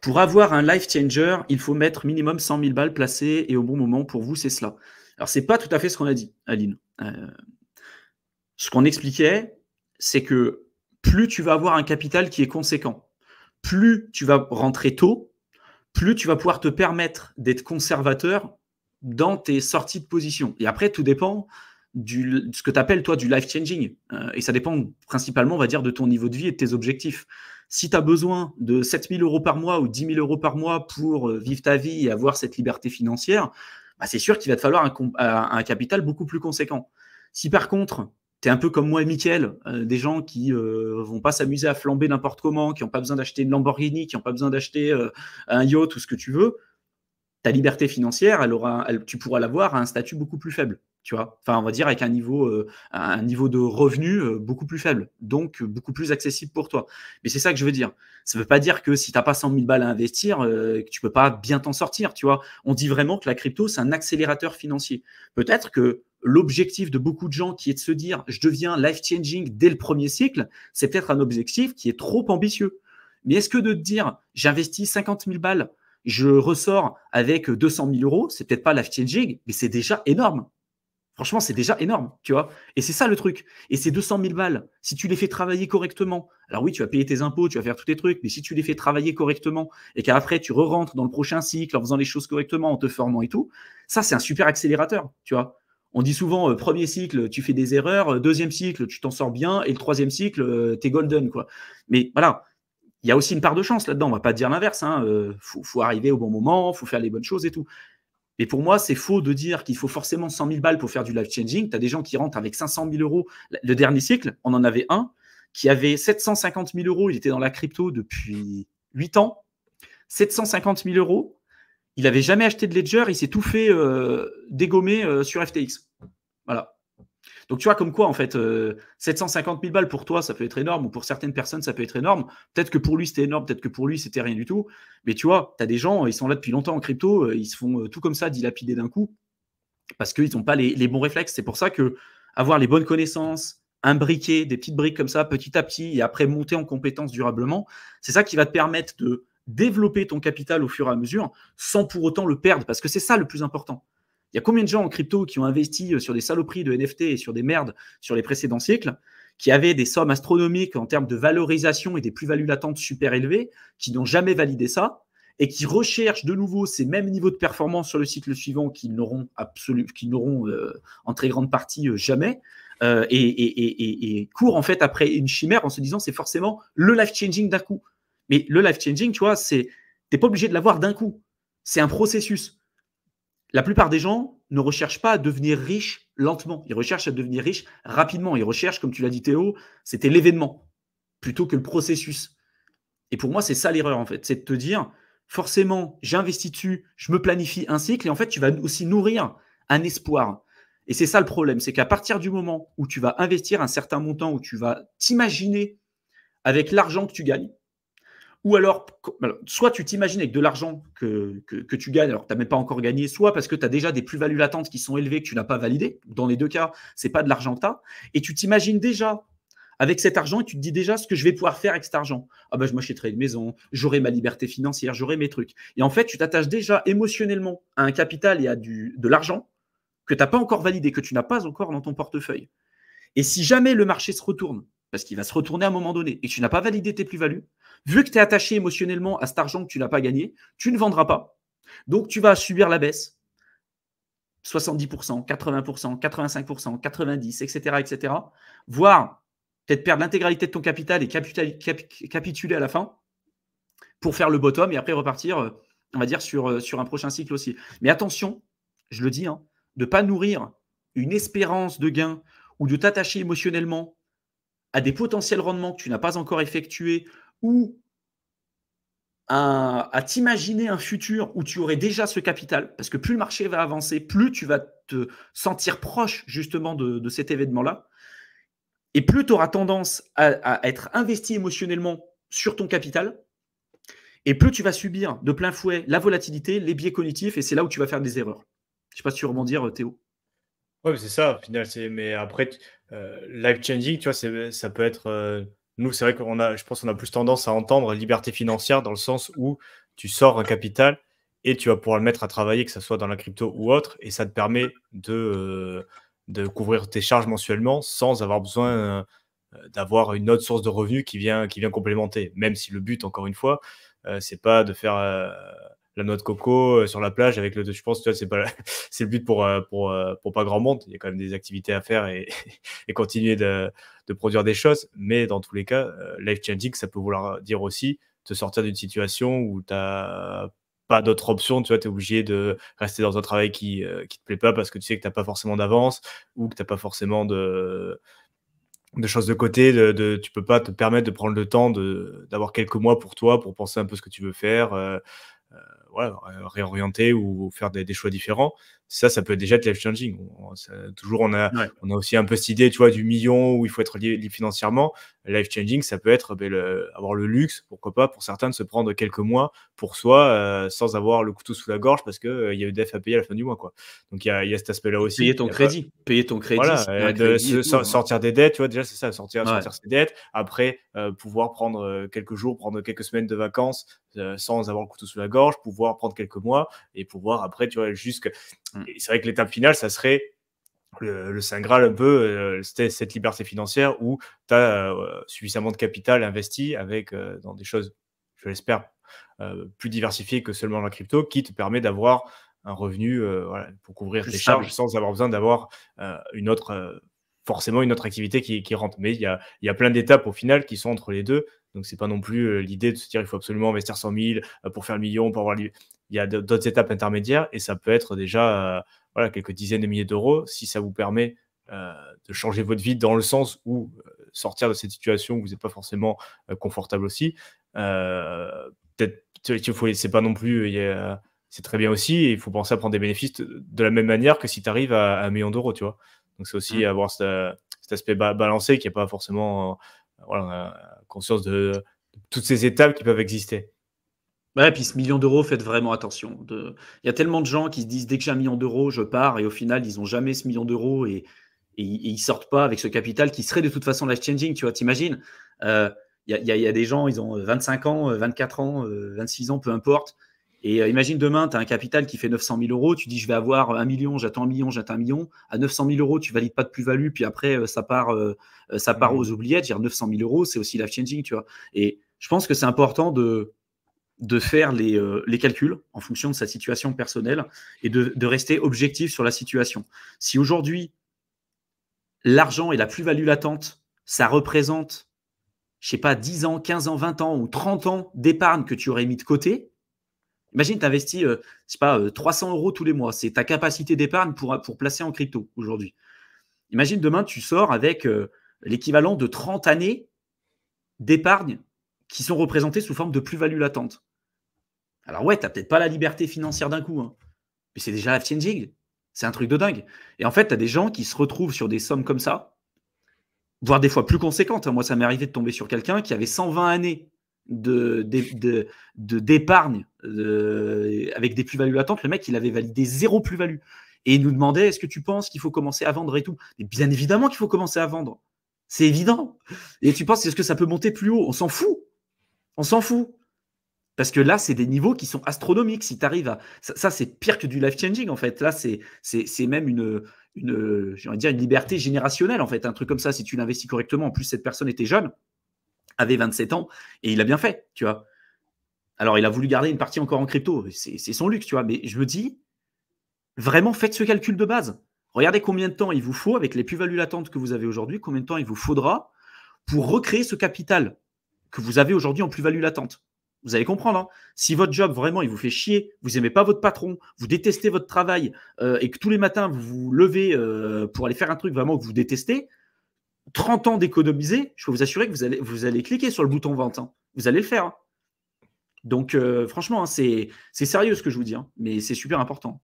Pour avoir un life changer, il faut mettre minimum 100 000 balles placées et au bon moment pour vous, c'est cela. Alors, c'est pas tout à fait ce qu'on a dit, Aline. Ce qu'on expliquait, c'est que plus tu vas avoir un capital qui est conséquent, plus tu vas rentrer tôt, plus tu vas pouvoir te permettre d'être conservateur dans tes sorties de position. Et après, tout dépend de ce que tu appelles, toi, du life-changing. Et ça dépend principalement, on va dire, de ton niveau de vie et de tes objectifs. Si tu as besoin de 7 000 euros par mois ou 10 000 euros par mois pour vivre ta vie et avoir cette liberté financière, bah, c'est sûr qu'il va te falloir un capital beaucoup plus conséquent. Si par contre, tu es un peu comme moi et Mickaël, des gens qui vont pas s'amuser à flamber n'importe comment, qui n'ont pas besoin d'acheter une Lamborghini, qui n'ont pas besoin d'acheter un yacht ou ce que tu veux, ta liberté financière, tu pourras l'avoir à un statut beaucoup plus faible. Tu vois, enfin, on va dire avec un niveau de revenu beaucoup plus faible, donc beaucoup plus accessible pour toi. Mais c'est ça que je veux dire. Ça ne veut pas dire que si tu n'as pas 100 000 balles à investir, que tu ne peux pas bien t'en sortir. Tu vois, on dit vraiment que la crypto, c'est un accélérateur financier. Peut-être que l'objectif de beaucoup de gens qui est de se dire je deviens life-changing dès le premier cycle, c'est peut-être un objectif qui est trop ambitieux. Mais est-ce que de te dire j'investis 50 000 balles, je ressors avec 200 000 euros, c'est peut-être pas life-changing, mais c'est déjà énorme. Franchement, c'est déjà énorme, tu vois. Et c'est ça le truc. Et ces 200 000 balles, si tu les fais travailler correctement, alors oui, tu vas payer tes impôts, tu vas faire tous tes trucs, mais si tu les fais travailler correctement et qu'après tu re-rentres dans le prochain cycle en faisant les choses correctement, en te formant et tout, ça, c'est un super accélérateur, tu vois. On dit souvent, premier cycle, tu fais des erreurs, deuxième cycle, tu t'en sors bien, et le troisième cycle, t'es golden, quoi. Mais voilà, il y a aussi une part de chance là-dedans, on va pas dire l'inverse. Faut arriver au bon moment, faut faire les bonnes choses et tout. Et pour moi, c'est faux de dire qu'il faut forcément 100 000 balles pour faire du life-changing. Tu as des gens qui rentrent avec 500 000 euros. Le dernier cycle, on en avait un qui avait 750 000 euros. Il était dans la crypto depuis 8 ans. 750 000 euros. Il n'avait jamais acheté de Ledger. Il s'est tout fait dégommer sur FTX. Voilà. Donc, tu vois, comme quoi, en fait, 750 000 balles pour toi, ça peut être énorme, ou pour certaines personnes, ça peut être énorme. Peut-être que pour lui, c'était énorme, peut-être que pour lui, c'était rien du tout. Mais tu vois, tu as des gens, ils sont là depuis longtemps en crypto, ils se font tout comme ça dilapider d'un coup, parce qu'ils n'ont pas les bons réflexes. C'est pour ça que avoir les bonnes connaissances, imbriquer des petites briques comme ça, petit à petit, et après monter en compétences durablement, c'est ça qui va te permettre de développer ton capital au fur et à mesure, sans pour autant le perdre, parce que c'est ça le plus important. Il y a combien de gens en crypto qui ont investi sur des saloperies de NFT et sur des merdes sur les précédents cycles, qui avaient des sommes astronomiques en termes de valorisation et des plus-values latentes super élevées, qui n'ont jamais validé ça, et qui recherchent de nouveau ces mêmes niveaux de performance sur le cycle suivant qu'ils n'auront en très grande partie jamais, et courent en fait après une chimère en se disant c'est forcément le life-changing d'un coup. Mais le life-changing, tu vois, t'es pas obligé de l'avoir d'un coup. C'est un processus. La plupart des gens ne recherchent pas à devenir riches lentement. Ils recherchent à devenir riches rapidement. Ils recherchent, comme tu l'as dit Théo, c'était l'événement plutôt que le processus. Et pour moi, c'est ça l'erreur en fait. C'est de te dire, forcément, j'investis dessus, je me planifie un cycle et en fait, tu vas aussi nourrir un espoir. Et c'est ça le problème, c'est qu'à partir du moment où tu vas investir un certain montant, où tu vas t'imaginer avec l'argent que tu gagnes, ou alors, soit tu t'imagines avec de l'argent que tu gagnes alors que tu n'as même pas encore gagné, soit parce que tu as déjà des plus-values latentes qui sont élevées que tu n'as pas validées. Dans les deux cas, ce n'est pas de l'argent que tu as. Et tu t'imagines déjà avec cet argent et tu te dis déjà ce que je vais pouvoir faire avec cet argent. Ah ben, je m'achèterai une maison, j'aurai ma liberté financière, j'aurai mes trucs. Et en fait, tu t'attaches déjà émotionnellement à un capital et à de l'argent que tu n'as pas encore validé, que tu n'as pas encore dans ton portefeuille. Et si jamais le marché se retourne, parce qu'il va se retourner à un moment donné, et que tu n'as pas validé tes plus-values, vu que tu es attaché émotionnellement à cet argent que tu n'as pas gagné, tu ne vendras pas. Donc, tu vas subir la baisse. 70%, 80%, 85%, 90%, etc., etc. Voire peut-être perdre l'intégralité de ton capital et capituler à la fin pour faire le bottom et après repartir, on va dire, sur un prochain cycle aussi. Mais attention, je le dis, de ne pas nourrir une espérance de gain ou de t'attacher émotionnellement à des potentiels rendements que tu n'as pas encore effectués ou à t'imaginer un futur où tu aurais déjà ce capital, parce que plus le marché va avancer, plus tu vas te sentir proche justement de cet événement-là, et plus tu auras tendance à être investi émotionnellement sur ton capital, et plus tu vas subir de plein fouet la volatilité, les biais cognitifs, et c'est là où tu vas faire des erreurs. Je ne sais pas si tu veux rebondir, Théo. Ouais, c'est ça, au final, mais après, life changing, tu vois, ça peut être. Nous, c'est vrai je pense qu'on a plus tendance à entendre liberté financière dans le sens où tu sors un capital et tu vas pouvoir le mettre à travailler, que ce soit dans la crypto ou autre, et ça te permet de couvrir tes charges mensuellement sans avoir besoin d'avoir une autre source de revenus qui vient complémenter. Même si le but, encore une fois, c'est pas de faire la noix de coco sur la plage avec je pense, tu vois, c'est le but pour pas grand monde. Il y a quand même des activités à faire et, et continuer de produire des choses. Mais dans tous les cas, life changing, ça peut vouloir dire aussi te sortir d'une situation où tu n'as pas d'autre option, tu vois, tu es obligé de rester dans un travail qui te plaît pas parce que tu sais que tu n'as pas forcément d'avance ou que tu n'as pas forcément de choses de côté, tu peux pas te permettre de prendre le temps d'avoir quelques mois pour toi, pour penser un peu ce que tu veux faire, voilà, réorienter ou faire des choix différents. Ça peut déjà être life changing. Toujours, on a aussi un peu cette idée, tu vois, du million où il faut être lié financièrement. Life changing, ça peut être avoir le luxe, pourquoi pas, pour certains, de se prendre quelques mois pour soi, sans avoir le couteau sous la gorge parce que il y a EDF à payer à la fin du mois, quoi. Donc il y a cet aspect-là aussi. Payer ton crédit, Voilà, si tu as un crédit et tout, sortir des dettes, tu vois, déjà, c'est ça, sortir ouais. ses dettes. Après, pouvoir prendre quelques jours, prendre quelques semaines de vacances sans avoir le couteau sous la gorge, pouvoir prendre quelques mois et pouvoir après, tu vois, c'est vrai que l'étape finale, ça serait le Saint Graal un peu, cette liberté financière où tu as suffisamment de capital investi avec dans des choses, je l'espère, plus diversifiées que seulement la crypto, qui te permet d'avoir un revenu voilà, pour couvrir Plus tes stable. charges sans avoir besoin d'avoir forcément une autre activité qui rentre. Mais il y a plein d'étapes au final qui sont entre les deux. Donc, c'est pas non plus l'idée de se dire il faut absolument investir 100 000 pour faire le million, pour avoir il y a d'autres étapes intermédiaires et ça peut être déjà voilà, quelques dizaines de milliers d'euros si ça vous permet de changer votre vie dans le sens où sortir de cette situation où vous n'êtes pas forcément confortable aussi. Peut-être, c'est pas non plus, c'est très bien aussi et il faut penser à prendre des bénéfices de la même manière que si tu arrives à 1 million d'euros, tu vois. Donc, c'est aussi avoir cet aspect balancé qui n'est pas forcément voilà, conscience de toutes ces étapes qui peuvent exister. Ouais, puis ce million d'euros, faites vraiment attention. Il y a tellement de gens qui se disent dès que j'ai 1 million d'euros, je pars, et au final, ils n'ont jamais ce million d'euros et ils sortent pas avec ce capital qui serait de toute façon life changing. Tu vois, t'imagines, il y a des gens, ils ont 25 ans, 24 ans, 26 ans, peu importe. Et imagine demain, tu as un capital qui fait 900 000 euros, tu dis je vais avoir 1 million, j'attends 1 million, j'attends 1 million. À 900 000 euros, tu valides pas de plus-value, puis après, ça part aux oubliettes. Dire 900 000 euros, c'est aussi life changing, tu vois. Et je pense que c'est important de faire les calculs en fonction de sa situation personnelle et de rester objectif sur la situation. Si aujourd'hui, l'argent et la plus-value latente, ça représente, je sais pas, 10 ans, 15 ans, 20 ans ou 30 ans d'épargne que tu aurais mis de côté, imagine, tu investis, je sais pas, 300 euros tous les mois. C'est ta capacité d'épargne pour placer en crypto aujourd'hui. Imagine demain, tu sors avec l'équivalent de 30 années d'épargne qui sont représentées sous forme de plus-value latente. Alors ouais, tu n'as peut-être pas la liberté financière d'un coup, hein, mais c'est déjà life-changing. C'est un truc de dingue. Et en fait, tu as des gens qui se retrouvent sur des sommes comme ça, voire des fois plus conséquentes. Moi, ça m'est arrivé de tomber sur quelqu'un qui avait 120 années d'épargne avec des plus-values latentes. Le mec, il avait validé 0 plus-value. Et il nous demandait, est-ce que tu penses qu'il faut commencer à vendre et tout? Et bien évidemment qu'il faut commencer à vendre. C'est évident. Et tu penses, est-ce que ça peut monter plus haut? On s'en fout. On s'en fout. Parce que là, c'est des niveaux qui sont astronomiques. Si tu arrives à. Ça, c'est pire que du life-changing, en fait. Là, c'est même une liberté générationnelle, en fait. Un truc comme ça, si tu l'investis correctement. En plus, cette personne était jeune, avait 27 ans, et il a bien fait, tu vois. Alors, il a voulu garder une partie encore en crypto. C'est son luxe, tu vois. Mais je me dis, vraiment, faites ce calcul de base. Regardez combien de temps il vous faut, avec les plus-values latentes que vous avez aujourd'hui, combien de temps il vous faudra pour recréer ce capital que vous avez aujourd'hui en plus-value latente. Vous allez comprendre, hein. Si votre job, vraiment, il vous fait chier, vous n'aimez pas votre patron, vous détestez votre travail et que tous les matins, vous vous levez pour aller faire un truc vraiment que vous détestez, 30 ans d'économiser, je peux vous assurer que vous allez cliquer sur le bouton vente. Hein. Vous allez le faire. Hein. Donc, franchement, hein, c'est sérieux ce que je vous dis, hein, mais c'est super important.